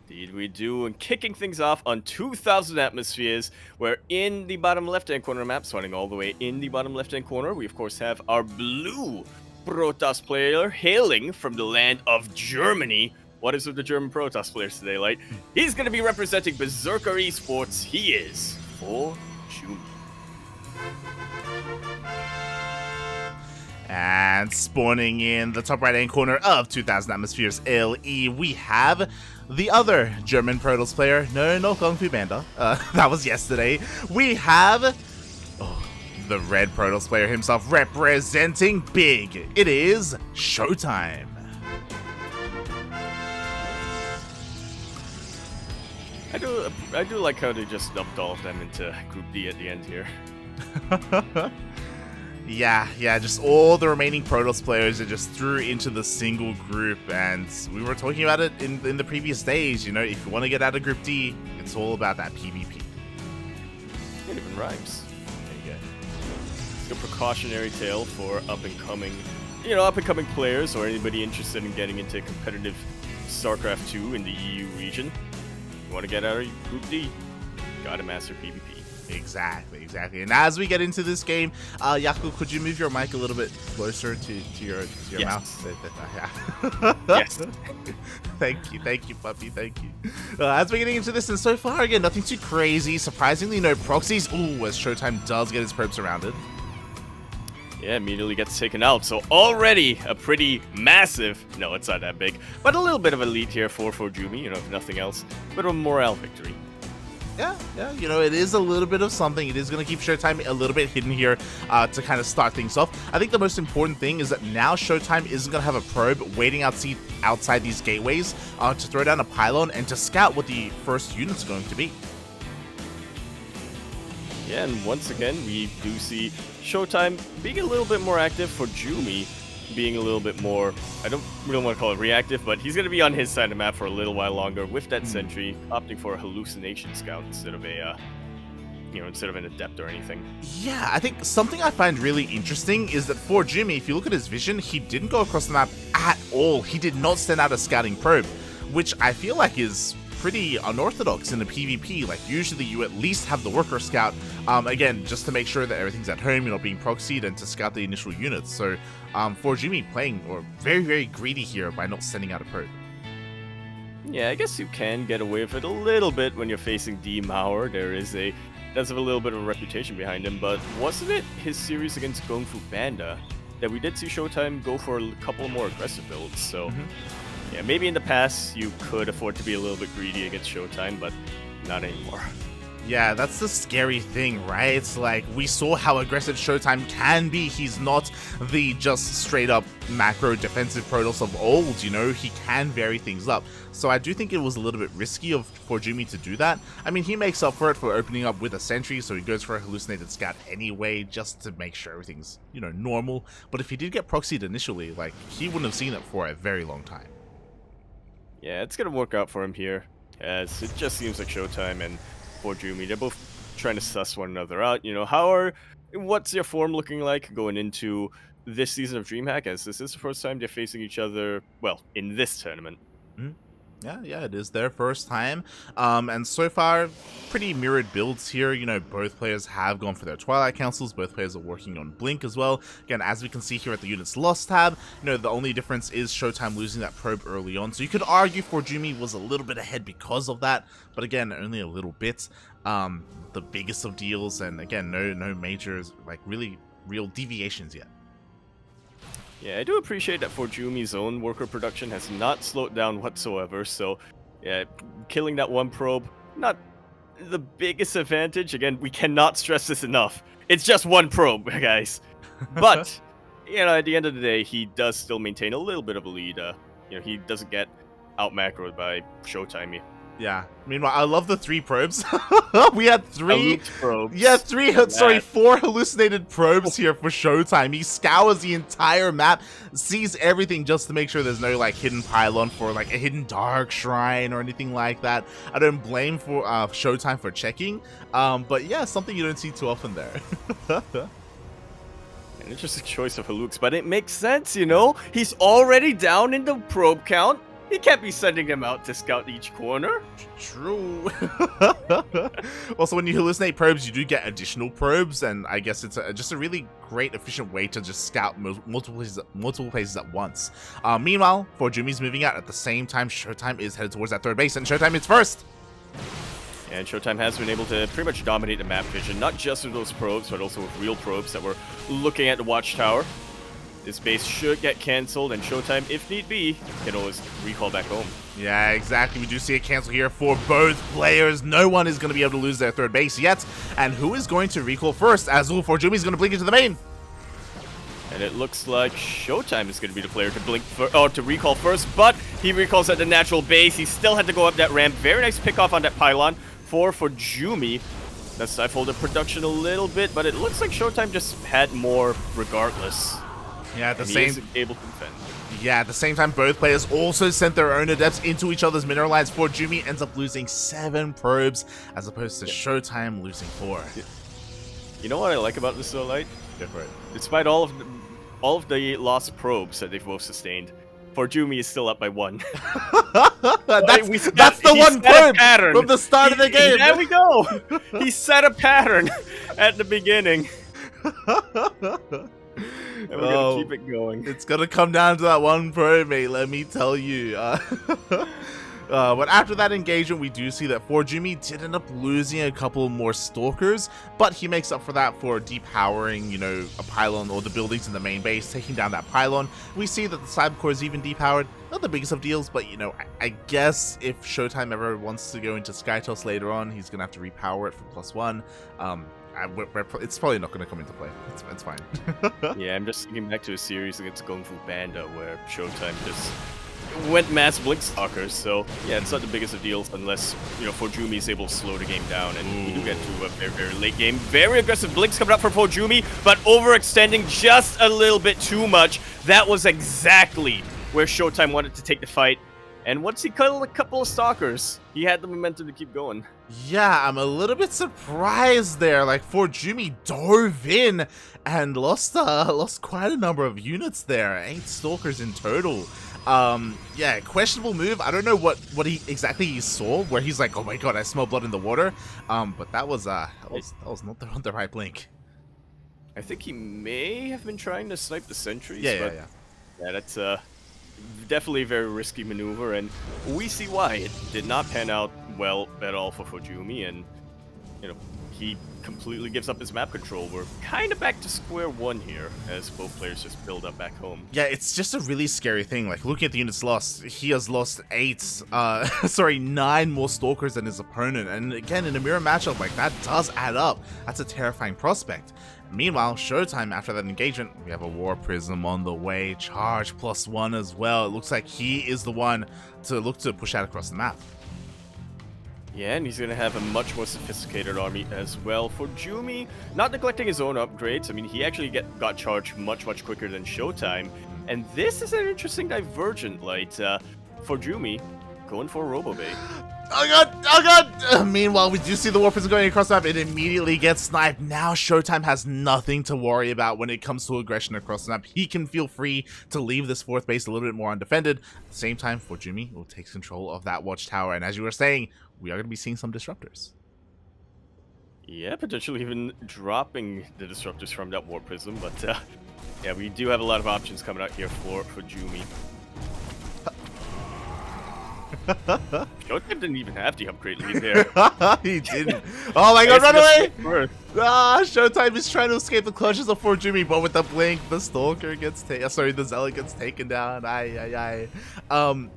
Indeed we do, and kicking things off on 2000 atmospheres, where in the bottom left-hand corner map, starting all the way in the bottom left-hand corner, we of course have our blue Protoss player hailing from the land of Germany. What is with the German Protoss players today, Light? He's going to be representing Berserker Esports. He is ForJumy. And spawning in the top right-hand corner of 2000 Atmospheres LE, we have the other German Protoss player. No, not Kung Fu Panda. That was yesterday. We have the red Protoss player himself representing big. It is ShoWTiME. I do like how they just dumped all of them into Group D at the end here. Yeah, just all the remaining Protoss players are just threw into the single group, and we were talking about it in the previous days. You know, if you want to get out of Group D, it's all about that PvP. It even rhymes. There you go. It's a precautionary tale for up-and-coming players or anybody interested in getting into competitive StarCraft 2 in the EU region. You want to get out of Group D, gotta master PvP. Exactly. And as we get into this game, Yaku, could you move your mic a little bit closer to your Yes. mouth? Yes. Thank you, puppy. Thank you. As we're getting into this, and so far, again, nothing too crazy. Surprisingly, no proxies. Ooh, as ShoWTiME does get his probes surrounded. Yeah, immediately gets taken out. So already a pretty massive, no, it's not that big, but a little bit of a lead here for ForJumy, if nothing else. Bit of a morale victory. Yeah, it is a little bit of something. It is going to keep ShoWTiME a little bit hidden here to kind of start things off. I think the most important thing is that now ShoWTiME isn't going to have a probe waiting outside these gateways to throw down a pylon and to scout what the first unit's going to be. Yeah, and once again, we do see ShoWTiME being a little bit more active, ForJumy being a little bit more, I don't really want to call it reactive, but he's going to be on his side of the map for a little while longer with that sentry, opting for a hallucination scout instead of an adept or anything. Yeah, I think something I find really interesting is that ForJumy, if you look at his vision, he didn't go across the map at all. He did not send out a scouting probe, which I feel like is pretty unorthodox in the PvP. Like, usually you at least have the worker scout, again, just to make sure that everything's at home, you're not being proxied, and to scout the initial units. So ForJumy playing very, very greedy here by not sending out a probe. Yeah, I guess you can get away with it a little bit when you're facing D Mauer. Does have a little bit of a reputation behind him, but wasn't it his series against Kung Fu Panda that we did see ShoWTiME go for a couple more aggressive builds? So yeah, maybe in the past you could afford to be a little bit greedy against ShoWTiME, but not anymore. Yeah, that's the scary thing, right? It's like, we saw how aggressive ShoWTiME can be. He's not the just straight up macro defensive Protoss of old, he can vary things up. So I do think it was a little bit risky of ForJumy to do that. I mean, he makes up for it for opening up with a sentry, so he goes for a hallucinated scout anyway, just to make sure everything's, normal. But if he did get proxied initially, like, he wouldn't have seen it for a very long time. Yeah, it's gonna work out for him here, as it just seems like ShoWTiME and ForJumy, they're both trying to suss one another out. What's your form looking like going into this season of DreamHack, as this is the first time they're facing each other, well, in this tournament. Yeah, it is their first time. And so far, pretty mirrored builds here. Both players have gone for their Twilight Councils. Both players are working on Blink as well. Again, as we can see here at the Units Lost tab, the only difference is ShoWTiME losing that probe early on. So you could argue ForJumy was a little bit ahead because of that, but again, only a little bit. The biggest of deals, and again, no major, like, really real deviations yet. Yeah, I do appreciate that ForJumy's own worker production has not slowed down whatsoever, so yeah, killing that one probe, not the biggest advantage. Again, we cannot stress this enough. It's just one probe, guys. But, at the end of the day, he does still maintain a little bit of a lead. He doesn't get out-macroed by ShoWTiME. Yeah. Meanwhile, I love the 3 probes. We had 3 probes. Yeah, 4 hallucinated probes here for ShoWTiME. He scours the entire map, sees everything just to make sure there's no, like, hidden pylon for, like, a hidden dark shrine or anything like that. I don't blame for ShoWTiME for checking. But yeah, something you don't see too often there. An interesting choice of Halux, but it makes sense, He's already down in the probe count. He can't be sending them out to scout each corner. True. Also, when you hallucinate probes, you do get additional probes, and I guess it's just a really great, efficient way to just scout multiple places at once. Meanwhile, ForJumy's moving out at the same time. ShoWTiME is headed towards that third base, and ShoWTiMe is first. And ShoWTiMe has been able to pretty much dominate the map vision, not just with those probes, but also with real probes that were looking at the watchtower. This base should get cancelled, and ShoWTiMe, if need be, can always recall back home. Yeah, exactly. We do see a cancel here for both players. No one is going to be able to lose their third base yet. And who is going to recall first? As ForJumy is going to blink into the main. And it looks like ShoWTiMe is going to be the player to to recall first, but he recalls at the natural base. He still had to go up that ramp. Very nice pick off on that pylon for ForJumy. That stifled the production a little bit, but it looks like ShoWTiMe just had more regardless. Yeah, at the same able to defend. Yeah, at the same time, both players also sent their own adepts into each other's mineral lines. ForJumy ends up losing 7 probes, as opposed to ShoWTiMe losing 4. You know what I like about this though, Light? Different. Despite all of the lost probes that they've both sustained, ForJumy is still up by 1. that's the one probe from the start of the game. There we go. He set a pattern at the beginning. And we're gonna keep it going. It's gonna come down to that one probe, mate, let me tell you. But after that engagement, we do see that ForJumy did end up losing a couple more stalkers, but he makes up for that for depowering, you know, a pylon or the buildings in the main base, taking down that pylon. We see that the cyber core is even depowered. Not the biggest of deals, but, you know, I guess if ShoWTiMe ever wants to go into Skytoss later on, he's gonna have to repower it for +1. It's probably not going to come into play. It's fine. Yeah, I'm just thinking back to a series against Kung Fu Panda where ShoWTiMe just went mass blink stalkers. So yeah, it's not the biggest of deals unless, you know, ForJumy is able to slow the game down, and we do get to a very, very late game. Very aggressive blinks coming up for ForJumy, but overextending just a little bit too much. That was exactly where ShoWTiMe wanted to take the fight. And once he killed a couple of stalkers, he had the momentum to keep going. Yeah, I'm a little bit surprised there. Like, ForJumy dove in and lost quite a number of units there. 8 stalkers in total. Yeah, questionable move. I don't know what exactly he saw, where he's like, oh my god, I smell blood in the water. But that was not the right blink. I think he may have been trying to snipe the sentries. Yeah, that's definitely a very risky maneuver, and we see why. It did not pan out well at all for ForJumy, and, you know, he completely gives up his map control. We're kind of back to square one here, as both players just build up back home. Yeah, it's just a really scary thing. Like, looking at the units lost, he has lost 9 more stalkers than his opponent, and again, in a mirror matchup, like, that does add up. That's a terrifying prospect. Meanwhile, ShoWTiMe, after that engagement, we have a War Prism on the way, charge +1 as well. It looks like he is the one to look to push out across the map. Yeah, and he's going to have a much more sophisticated army as well. ForJumy, not neglecting his own upgrades. I mean, he actually got charged much quicker than ShoWTiMe. And this is an interesting divergent, like, ForJumy going for a RoboBay. Oh god! Meanwhile, we do see the War Prism going across the map. It immediately gets sniped. Now ShoWTiMe has nothing to worry about when it comes to aggression across the map. He can feel free to leave this 4th base a little bit more undefended. At the same time, ForJumy will take control of that watchtower. And as you were saying, we are going to be seeing some disruptors. Yeah, potentially even dropping the disruptors from that War Prism. But yeah, we do have a lot of options coming out here for ForJumy. ShoWTiMe didn't even have the upgrade lead there. He didn't. Oh my god, run away! ShoWTiMe is trying to escape the clutches of ForJumy, but with the blink, the stalker gets taken. Sorry, the zealot gets taken down.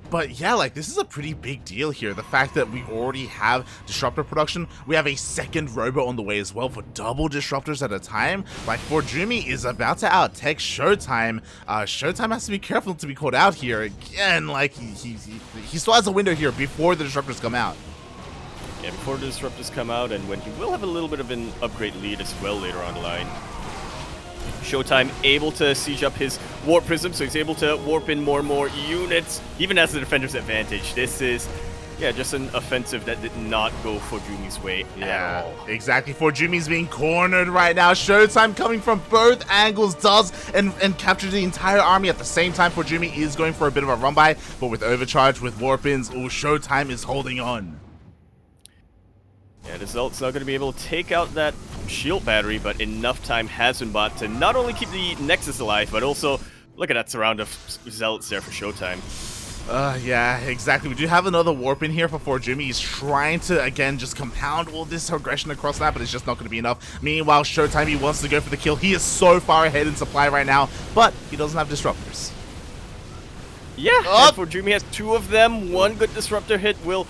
But yeah, like, this is a pretty big deal here. The fact that we already have disruptor production, we have a 2nd robo on the way as well for double disruptors at a time. Like, ForJumy is about to out-tech ShoWTiMe. ShoWTiMe has to be careful to be caught out here again. Like, he still has a window here before the disruptors come out. Yeah, before the disruptors come out, and when he will have a little bit of an upgrade lead as well later on the line. ShoWTiMe able to siege up his Warp Prism, so he's able to warp in more and more units, even as the defender's advantage. This is Yeah, just an offensive that did not go ForJumy's way at all. Exactly. ForJumy's being cornered right now. ShoWTiME coming from both angles does and captures the entire army at the same time. ForJumy is going for a bit of a run by, but with overcharge, with warp-ins, ShoWTiME is holding on. Yeah, the Zealot's not going to be able to take out that shield battery, but enough time has been bought to not only keep the Nexus alive, but also look at that surround of Zealots there for ShoWTiME. Yeah, exactly. We do have another warp in here for ForJumy. He's trying to, again, just compound all this aggression across that, but it's just not going to be enough. Meanwhile, ShoWTiME, he wants to go for the kill. He is so far ahead in supply right now, but he doesn't have disruptors. Yeah, and ForJumy has 2 of them. One good disruptor hit will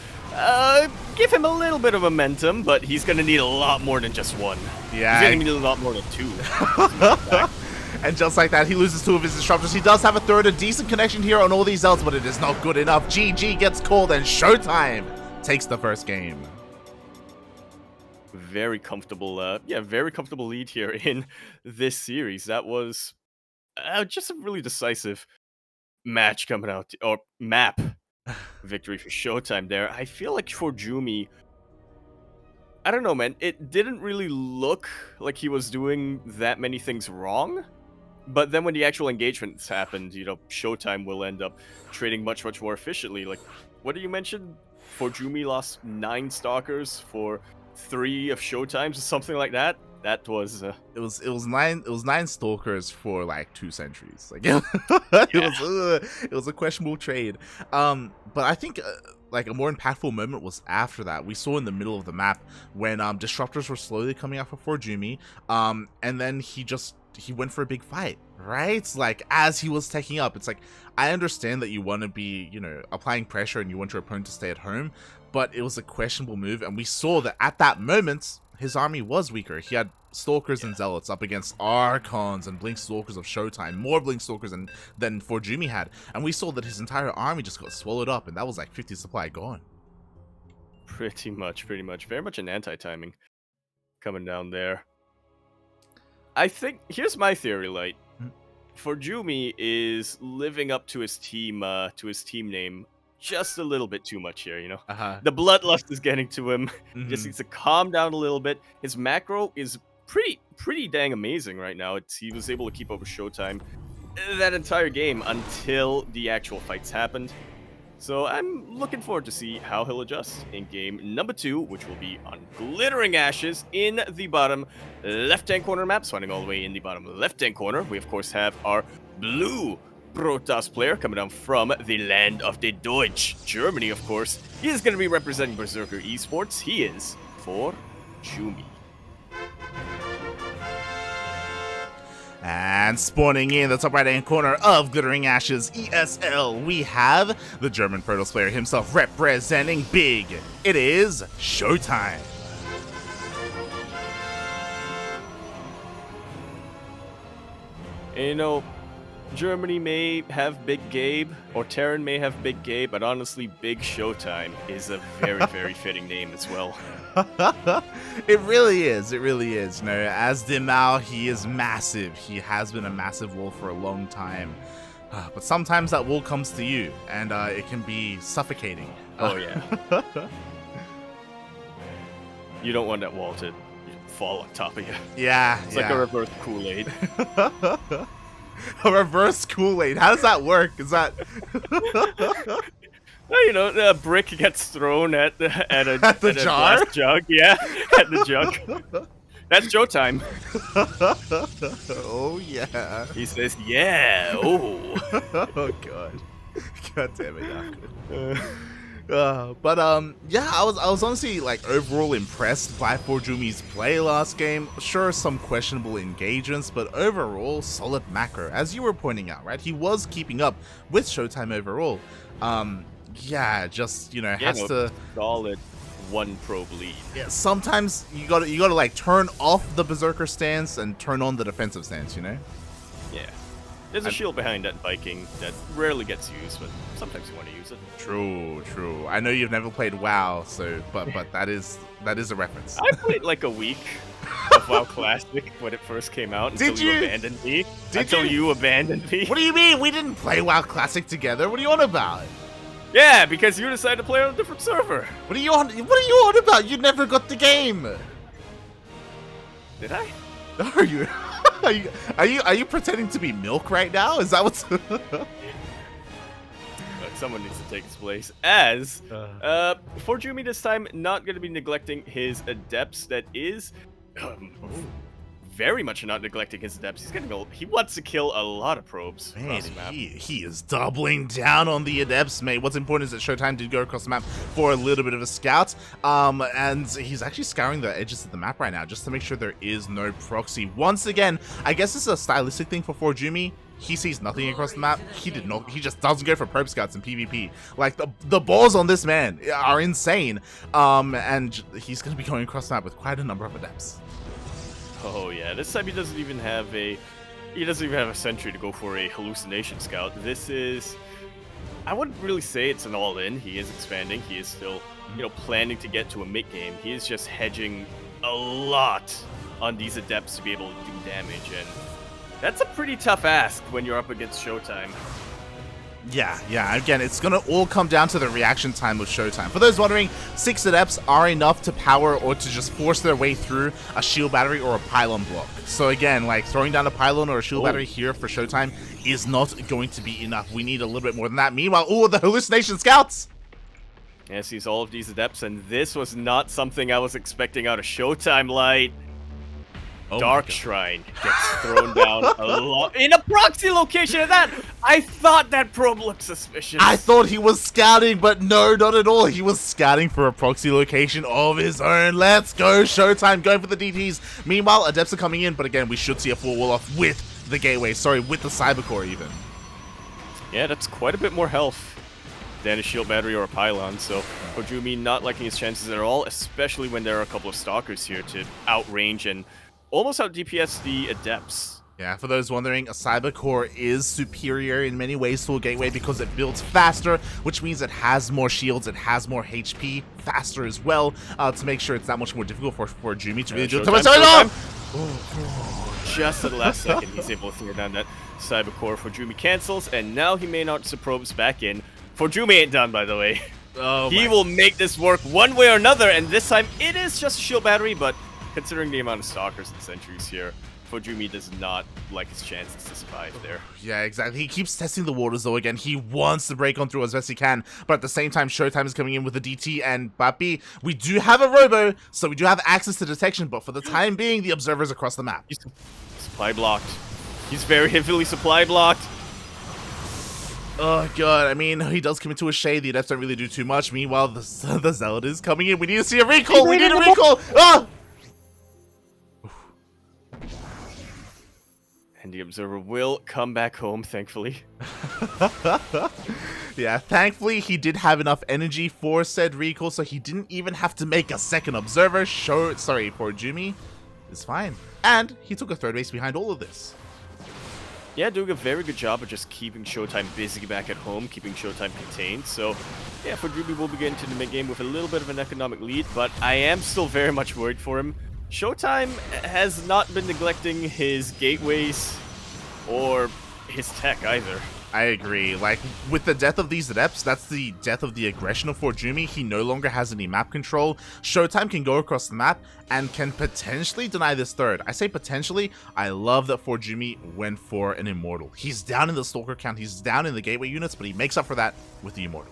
give him a little bit of momentum, but he's going to need a lot more than just 1. Yeah. He's going to need a lot more than 2. And just like that, he loses 2 of his disruptors. He does have a third, a decent connection here on all these Zealots, but it is not good enough. GG gets called, and ShoWTiME takes the first game. Very comfortable, very comfortable lead here in this series. That was just a really decisive match coming out, or map victory for ShoWTiME there. I feel like ForJumy, I don't know, man, it didn't really look like he was doing that many things wrong. But then when the actual engagements happened, you know, ShoWTiME will end up trading much, much more efficiently. Like, what did you mention? ForJumy lost 9 Stalkers for 3 of ShoWTiME's or something like that. That was it was 9 Stalkers for like 2 centuries. Like it was a questionable trade. But I think like a more impactful moment was after that. We saw in the middle of the map when disruptors were slowly coming out for ForJumy, and then he went for a big fight, right? Like, as he was taking up, it's like, I understand that you want to be, you know, applying pressure and you want your opponent to stay at home, but it was a questionable move, and we saw that at that moment, his army was weaker. He had Stalkers and Zealots up against Archons and Blink Stalkers of ShoWTiME, more Blink Stalkers than ForJumy had, and we saw that his entire army just got swallowed up, and that was like 50 supply gone. Pretty much. Very much an anti-timing coming down there. I think, here's my theory, Light. ForJumy is living up to his team name just a little bit too much here, you know? The bloodlust is getting to him. Just needs to calm down a little bit. His macro is pretty dang amazing right now. He was able to keep over ShoWTiME that entire game until the actual fights happened. So I'm looking forward to see how he'll adjust in game number 2, which will be on Glittering Ashes in the bottom left-hand corner map. Swinging all the way in the bottom left-hand corner, we of course have our blue Protoss player coming down from the land of the Deutsch, Germany, of course. He is going to be representing Berserker Esports. He is ForJumy. And spawning in the top right-hand corner of Glittering Ashes ESL, we have the German Protoss player himself representing big. It is ShoWTiME. And you know, Germany may have Big Gabe, or Terran may have Big Gabe, but honestly, Big ShoWTiME is a very, very fitting name as well. It really is. You know, as Dimao, he is massive. He has been a massive wolf for a long time. But sometimes that wool comes to you, and it can be suffocating. Oh, yeah. You don't want that wall to fall on top of you. Yeah, it's like a reverse Kool-Aid. A reverse Kool-Aid. How does that work? Is that... Well, you know, the brick gets thrown at a jar? glass jug. Yeah, at the jug. That's ShoWTiME. Oh, yeah. He says, yeah, oh. Oh, God. God damn it, Yaku. Yeah, I was honestly, like, overall impressed by ForJumy's play last game. Sure, some questionable engagements, but overall, solid macro. As you were pointing out, right? He was keeping up with ShoWTiME overall. Yeah, just, you know, has to... Solid 1 probe lead. Yeah, sometimes you gotta like turn off the Berserker stance and turn on the defensive stance, you know? Yeah. There's a shield behind that Viking that rarely gets used, but sometimes you want to use it. True. I know you've never played WoW, so but that is a reference. I played like a week of WoW Classic when it first came out until you abandoned me. You abandoned me? What do you mean? We didn't play WoW Classic together. What are you on about? Yeah, because you decided to play on a different server. What are you on? What are you on about? You never got the game. Did I? Are you? Are you pretending to be Milk right now? Is that what's? Someone needs to take his place. As ForJumy this time not going to be neglecting his adepts. That is very much not neglecting his adepts. He's gonna go. He wants to kill a lot of probes. Man, across the map. he is doubling down on the adepts, mate. What's important is that ShoWTiME did go across the map for a little bit of a scout, and he's actually scouring the edges of the map right now just to make sure there is no proxy. Once again, I guess it's a stylistic thing for ForJumy. He sees nothing across the map. He just doesn't go for probe scouts in PvP. Like the balls on this man are insane. And he's gonna be going across the map with quite a number of adepts. Oh yeah, this time he doesn't even have a sentry to go for a hallucination scout. This is, I wouldn't really say it's an all-in. He is expanding. He is still, planning to get to a mid game. He is just hedging a lot on these adepts to be able to do damage, and that's a pretty tough ask when you're up against ShoWTiME. Yeah, again, it's gonna all come down to the reaction time of ShoWTiME. For those wondering, 6 adepts are enough to power or to just force their way through a shield battery or a pylon block. So again, like throwing down a pylon or a shield battery here for ShoWTiME is not going to be enough. We need a little bit more than that. Meanwhile, the hallucination scouts! Yeah, sees all of these adepts, and this was not something I was expecting out of ShoWTiME Light. Dark Shrine gets thrown down a lot in a proxy location of that. I thought that probe looked suspicious. I thought he was scouting, but no, not at all. He was scouting for a proxy location of his own. Let's go, ShoWTiME, going for the DTs. Meanwhile, adepts are coming in, but again, we should see a full wall off with the gateway. Sorry, with the cyber core even. Yeah, that's quite a bit more health than a shield battery or a pylon. So ForJumy not liking his chances at all, especially when there are a couple of stalkers here to outrange and almost out DPS the adepts. Yeah, for those wondering, a cyber core is superior in many ways to a gateway because it builds faster, which means it has more shields, it has more HP, faster as well, to make sure it's that much more difficult for ForJumy to really do it. Just at the last second, he's able to throw down that cyber core. ForJumy cancels, and now he may not probes back in. ForJumy ain't done, by the way. He will make this work one way or another, and this time it is just a shield battery, but considering the amount of stalkers and sentries here, ForJumy does not like his chances to survive there. Yeah, exactly. He keeps testing the waters though. Again, he wants to break on through as best he can, but at the same time, ShoWTiME is coming in with a DT, and Papi, we do have a robo, so we do have access to detection, but for the time being, the observer's across the map. He's supply blocked. He's very heavily supply blocked. Oh god, I mean, he does come into a shade, the adepts don't really do too much. Meanwhile, the Zealot is coming in. We need to see a recall! We need a recall! Ah! And the observer will come back home, thankfully. Yeah, thankfully he did have enough energy for said recall, so he didn't even have to make a second observer. ForJumy is fine. And he took a third base behind all of this. Yeah, doing a very good job of just keeping ShoWTiME busy back at home, keeping ShoWTiME contained. So, yeah, ForJumy will begin into the mid-game with a little bit of an economic lead, but I am still very much worried for him. ShoWTiME has not been neglecting his gateways or his tech either. I agree. Like, with the death of these adepts, that's the death of the aggression of ForJumy. He no longer has any map control. ShoWTiME can go across the map and can potentially deny this third. I say potentially. I love that ForJumy went for an Immortal. He's down in the Stalker count, he's down in the gateway units, but he makes up for that with the Immortal.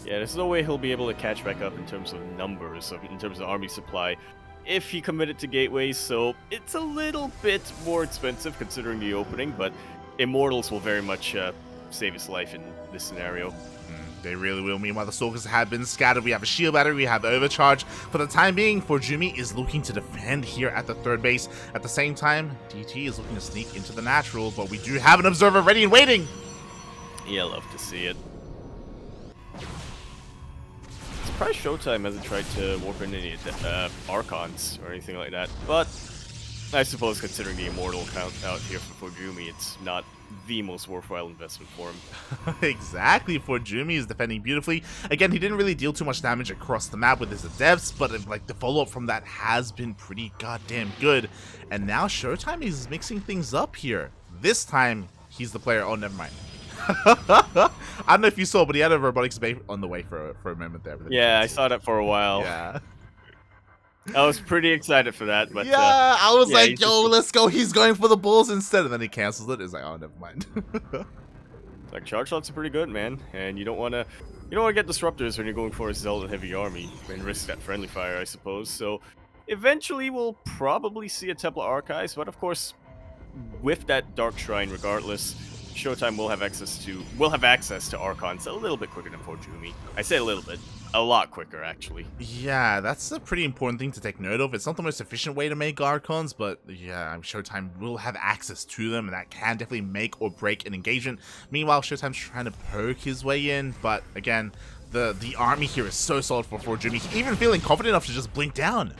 Yeah, there's no way he'll be able to catch back up in terms of numbers, in terms of army supply, if he committed to gateways, so it's a little bit more expensive considering the opening, but Immortals will very much save his life in this scenario. They really will. Meanwhile, the Stalkers have been scattered. We have a shield battery, we have overcharge. For the time being, ForJumy is looking to defend here at the third base. At the same time, DT is looking to sneak into the natural, but we do have an observer ready and waiting. Yeah, love to see it. Surprised ShoWTiME hasn't tried to warp in any Archons or anything like that, but I suppose considering the Immortal count out here for ForJumy, it's not the most worthwhile investment for him. Exactly, ForJumy is defending beautifully. Again, he didn't really deal too much damage across the map with his adepts, but like the follow-up from that has been pretty goddamn good. And now ShoWTiME is mixing things up here. This time, he's the player. Oh, never mind. I don't know if you saw, but he had a robotics bay on the way for a moment there. Yeah, I saw that for a while. Yeah. I was pretty excited for that, but yeah, I was yeah, like, yo, let's go. He's going for the balls instead. And then he cancels it. It's like, oh, never mind. like, charge shots are pretty good, man. And you don't want to get disruptors when you're going for a Zelda heavy army and risk that friendly fire, I suppose. So eventually we'll probably see a Templar Archives, but of course, with that Dark Shrine regardless, ShoWTiME will have access to Archons a little bit quicker than ForJumy. I say a little bit. A lot quicker, actually. Yeah, that's a pretty important thing to take note of. It's not the most efficient way to make Archons, but yeah, ShoWTiME will have access to them, and that can definitely make or break an engagement. Meanwhile, ShoWTiME's trying to poke his way in, but again, the army here is so solid for ForJumy, even feeling confident enough to just blink down.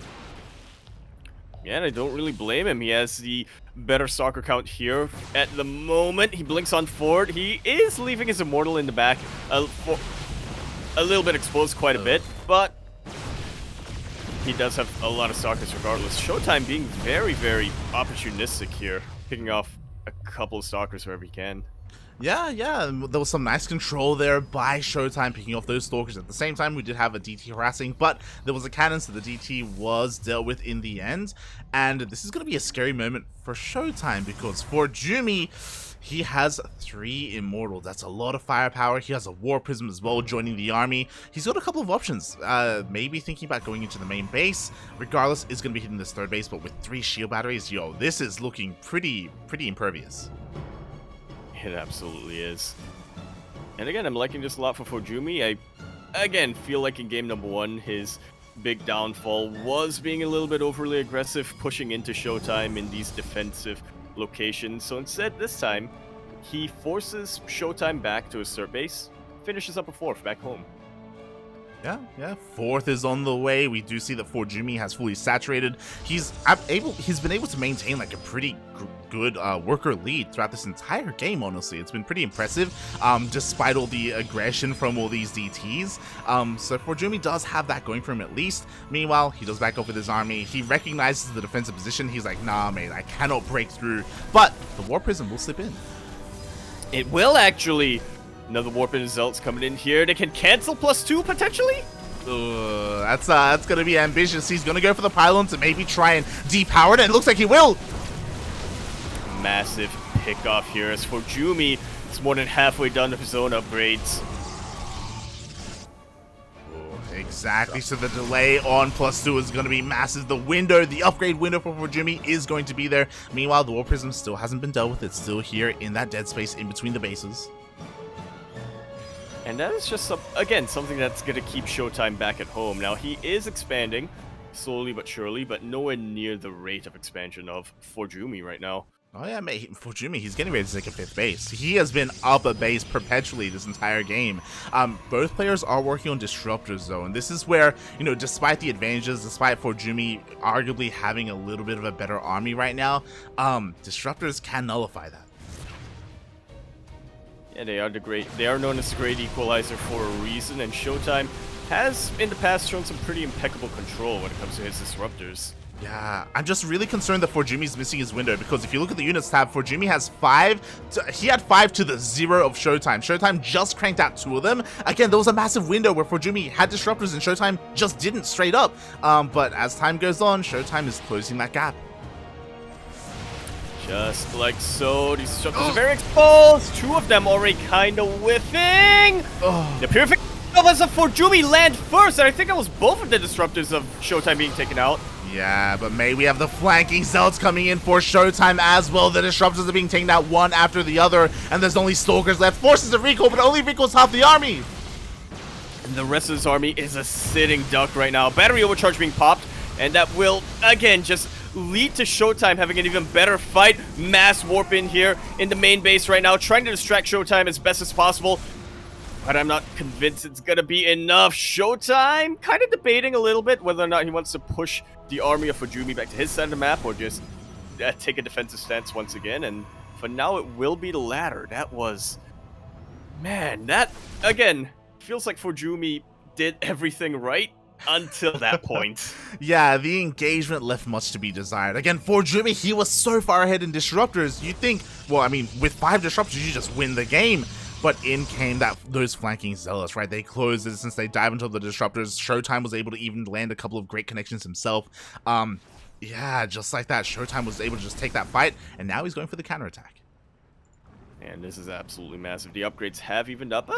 Yeah, and I don't really blame him. He has the better soccer count here at the moment. He blinks on forward. He is leaving his Immortal in the back. A little bit exposed quite a bit, but he does have a lot of stalkers regardless. ShoWTiME being very, very opportunistic here, picking off a couple of stalkers wherever he can. Yeah, there was some nice control there by ShoWTiME picking off those stalkers. At the same time, we did have a DT harassing, but there was a cannon, so the DT was dealt with in the end. And this is going to be a scary moment for ShoWTiME, because ForJumy, he has 3 Immortals. That's a lot of firepower. He has a War Prism as well joining the army. He's got a couple of options. Maybe thinking about going into the main base. Regardless, is going to be hitting this 3rd base, but with 3 shield batteries, yo, this is looking pretty impervious. It absolutely is. And again, I'm liking this a lot for ForJumy. I, again, feel like in game number 1, his big downfall was being a little bit overly aggressive, pushing into ShoWTiME in these defensive locations. So instead, this time, he forces ShoWTiME back to his 3rd base, finishes up a 4th back home. Yeah. 4th is on the way. We do see that ForJumy has fully saturated. He's been able to maintain like a pretty good worker lead throughout this entire game, honestly. It's been pretty impressive, despite all the aggression from all these DTs. So ForJumy does have that going for him at least. Meanwhile, he does back up with his army. He recognizes the defensive position. He's like, nah, mate, I cannot break through. But the War Prism will slip in. It will actually. Another Warp and Zelts coming in here. They can cancel +2 potentially? That's gonna be ambitious. He's gonna go for the pylon to maybe try and depower it, and it looks like he will. Massive pick off here as ForJumy is more than halfway done with his own upgrades. Exactly, so the delay on +2 is going to be massive. The upgrade window for ForJumy is going to be there. Meanwhile, the War Prism still hasn't been dealt with. It's still here in that dead space in between the bases. And that is just, again, something that's going to keep ShoWTiME back at home. Now, he is expanding, slowly but surely, but nowhere near the rate of expansion of ForJumy right now. Oh yeah, mate, ForJumy, he's getting ready to take a 5th base. He has been up a base perpetually this entire game. Both players are working on disruptors though, and this is where, despite the advantages, despite ForJumy arguably having a little bit of a better army right now, disruptors can nullify that. Yeah, they are known as the great equalizer for a reason, and ShoWTiME has in the past shown some pretty impeccable control when it comes to his disruptors. Yeah, I'm just really concerned that ForJumy's missing his window, because if you look at the units tab, ForJumy has 5. He had 5 to the 0 of ShoWTiME. ShoWTiME just cranked out 2 of them. Again, there was a massive window where ForJumy had disruptors and ShoWTiMe just didn't straight up. But as time goes on, ShoWTiMe is closing that gap. Just like so, these disruptors are very exposed. 2 of them already kind of whiffing. The perfect of us of ForJumy land first, and I think it was both of the disruptors of ShoWTiME being taken out. Yeah, but may we have the flanking Zelts coming in for ShoWTiME as well. The disruptors are being taken out one after the other, and there's only stalkers left. Forces a recall, but only recalls half the army. And the rest of his army is a sitting duck right now. Battery overcharge being popped, and that will, again, just lead to ShoWTiME having an even better fight. Mass warp in here in the main base right now, trying to distract ShoWTiME as best as possible. But I'm not convinced it's going to be enough. ShoWTiME kind of debating a little bit whether or not he wants to push the army of ForJumy back to his side of the map or just take a defensive stance once again. And for now, it will be the latter. That was... Man, that, again, feels like ForJumy did everything right until that point. Yeah, the engagement left much to be desired. Again, ForJumy, he was so far ahead in disruptors. You'd think, well, I mean, with 5 disruptors, you just win the game. but in came those flanking zealots, right? They closed it since they dive into the disruptors. ShoWTiME was able to even land a couple of great connections himself. Yeah, just like that, ShoWTiME was able to just take that fight, and now he's going for the counterattack. And this is absolutely massive. The upgrades have evened up.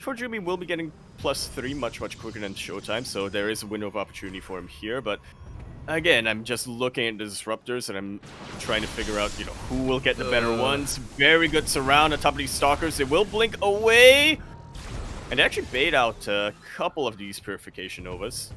ForJumy will be getting +3 much quicker than ShoWTiME, so there is a window of opportunity for him here, but again, I'm just looking at the disruptors and I'm trying to figure out, who will get the better ones. Very good surround on top of these stalkers. They will blink away, and they actually bait out a couple of these purification novas.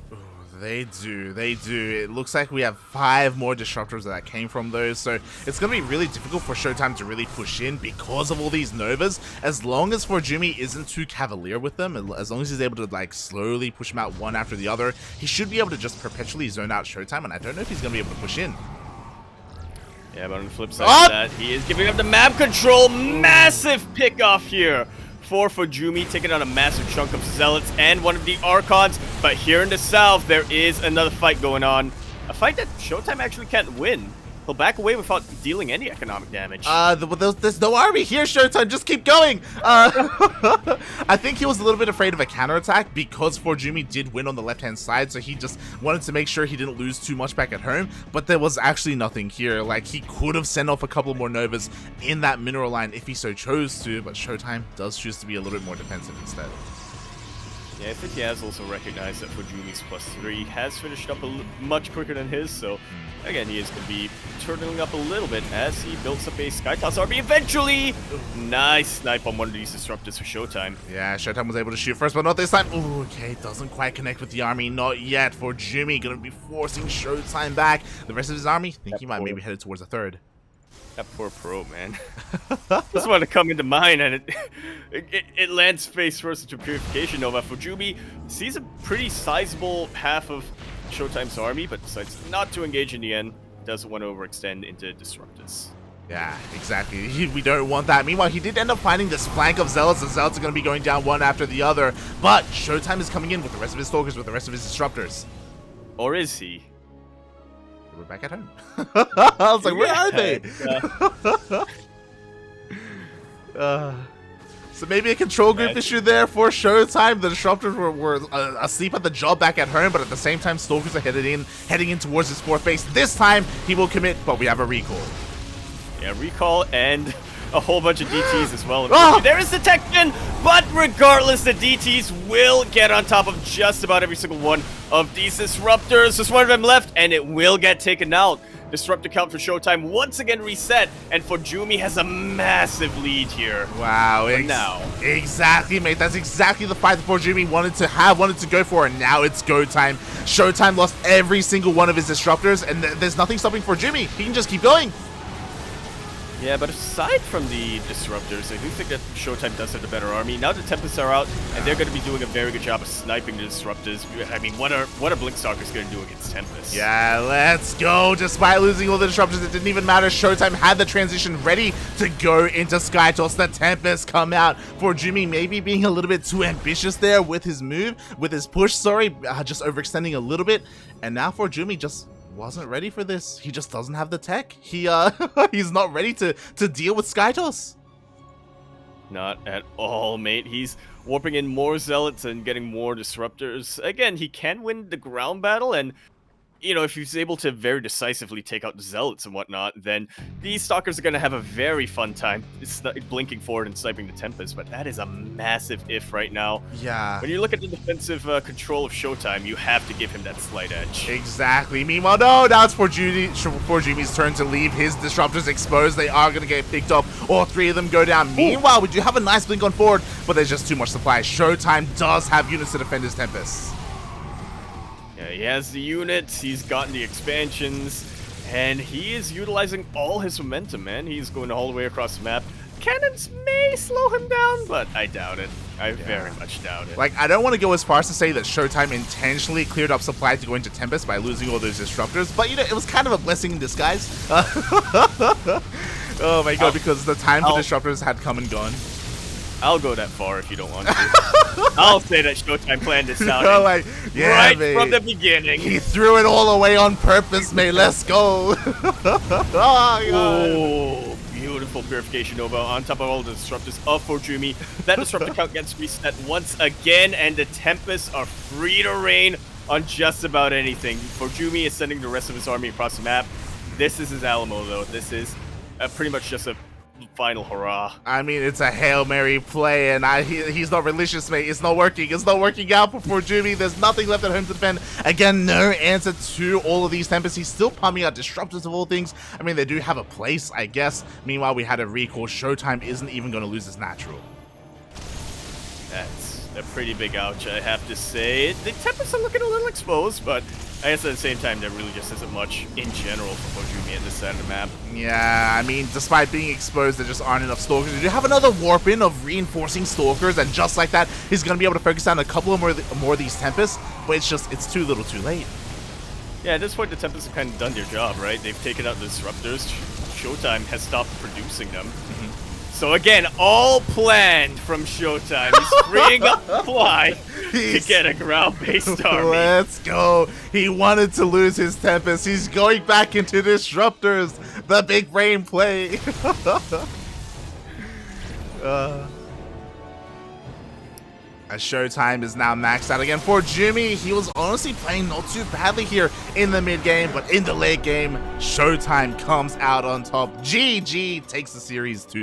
They do. It looks like we have 5 more disruptors that came from those, so it's going to be really difficult for ShoWTiME to really push in because of all these novas. As long as ForJumy isn't too cavalier with them, as long as he's able to like slowly push them out one after the other, he should be able to just perpetually zone out ShoWTiME, and I don't know if he's going to be able to push in. Yeah, but on the flip side of that, he is giving up the map control. Massive pick off here for ForJumy, taking on a massive chunk of Zealots and one of the Archons. But here in the south, there is another fight going on. A fight that ShoWTiME actually can't win. He'll back away without dealing any economic damage. There's no army here, ShoWTiME. Just keep going. I think he was a little bit afraid of a counterattack because ForJumy did win on the left-hand side, so he just wanted to make sure he didn't lose too much back at home. But there was actually nothing here. Like, he could have sent off a couple more novas in that mineral line if he so chose to, but ShoWTiME does choose to be a little bit more defensive instead. Yeah, I think he has also recognized that ForJumy's +3 has finished up much quicker than his, so again, he is going to be turtling up a little bit as he builds up a SkyToss army eventually. Nice snipe on one of these disruptors for ShoWTiME. Yeah, ShoWTiMe was able to shoot first, but not this time. Ooh, okay, doesn't quite connect with the army, not yet. ForJumy going to be forcing ShoWTiMe back. The rest of his army, I think he might maybe headed towards a third. That poor pro, man. Just want to come into mine, and it lands face first into Purification Nova. ForJumy sees a pretty sizable half of ShoWTiME's army, but decides not to engage in the end. Doesn't want to overextend into Disruptors. Yeah, exactly. We don't want that. Meanwhile, he did end up finding this flank of Zealots. The Zealots are going to be going down one after the other, but ShoWTiME is coming in with the rest of his Stalkers, with the rest of his Disruptors. Or is he? We're back at home. I was like, where are they? So maybe a control group issue there for ShoWTiME. The Disruptors were asleep at the job back at home, but at the same time, Stalkers are heading in towards his fourth base. This time, he will commit, but we have a recall. Yeah, recall and a whole bunch of DTs as well. There is detection, but regardless, the DTs will get on top of just about every single one of these Disruptors. Just one of them left, and it will get taken out. Disruptor count for ShoWTiME once again reset, and ForJumy has a massive lead here. Wow, exactly, mate. That's exactly the fight that ForJumy wanted to go for, and now it's go time. ShoWTiME lost every single one of his Disruptors, and there's nothing stopping ForJumy. He can just keep going. Yeah, but aside from the Disruptors, I do think that ShoWTiME does have the better army. Now the Tempests are out, and they're going to be doing a very good job of sniping the Disruptors. I mean, what are Blinkstalkers going to do against Tempests? Yeah, let's go. Despite losing all the Disruptors, it didn't even matter. ShoWTiME had the transition ready to go into SkyToss. The Tempests come out. ForJumy maybe being a little bit too ambitious there with his move, with his push, just overextending a little bit. And now ForJumy just wasn't ready for this. He just doesn't have the tech. He's not ready to deal with SkyToss. Not at all, mate. He's warping in more Zealots and getting more Disruptors. Again, he can win the ground battle, and if he's able to very decisively take out the Zealots and whatnot, then these Stalkers are going to have a very fun time blinking forward and sniping the Tempest, but that is a massive if right now. Yeah. When you look at the defensive control of ShoWTiME, you have to give him that slight edge. Exactly. Meanwhile, now it's ForJumy's turn to leave his Disruptors exposed. They are going to get picked up. All three of them go down. Meanwhile, we do have a nice blink on forward, but there's just too much supply. ShoWTiME does have units to defend his Tempest. Yeah, he has the units, he's gotten the expansions, and he is utilizing all his momentum, man. He's going all the way across the map. Cannons may slow him down, but I doubt it. I very much doubt it. Like, I don't want to go as far as to say that ShoWTiME intentionally cleared up supply to go into Tempest by losing all those Disruptors, but it was kind of a blessing in disguise. Oh my god, because the time for Disruptors had come and gone. I'll go that far if you don't want to. I'll say that ShoWTiMe planned this out from the beginning. He threw it all away on purpose, mate. Let's go. Oh, beautiful. beautiful Purification Nova on top of all the Disruptors of ForJumy. That Disruptor count gets reset once again, and the Tempests are free to reign on just about anything. ForJumy is sending the rest of his army across the map. This is his Alamo, though. This is pretty much just a final hurrah. I mean, it's a Hail Mary play, and he's not religious, mate. It's not working. It's not working out for ForJumy. There's nothing left at home to defend. Again, no answer to all of these Tempests. He's still pumping out Disruptors of all things. I mean, they do have a place, I guess. Meanwhile, we had a recall. ShoWTiME isn't even going to lose his natural. That's a pretty big ouch, I have to say. The Tempests are looking a little exposed, but I guess at the same time, there really just isn't much in general for ForJumy at this side of the map. Yeah, I mean, despite being exposed, there just aren't enough Stalkers. We do have another warp in of reinforcing Stalkers, and just like that, he's going to be able to focus on a couple of more of these Tempests, but it's too little too late. Yeah, at this point, the Tempests have kind of done their job, right? They've taken out the Disruptors. ShoWTiME has stopped producing them. So again, all planned from ShoWTiME. He's freeing up Fly to get a ground-based army. Let's go. He wanted to lose his Tempest. He's going back into Disruptors. The big brain play. As ShoWTiME is now maxed out again. ForJumy, he was honestly playing not too badly here in the mid game, but in the late game, ShoWTiME comes out on top. GG takes the series 2-0.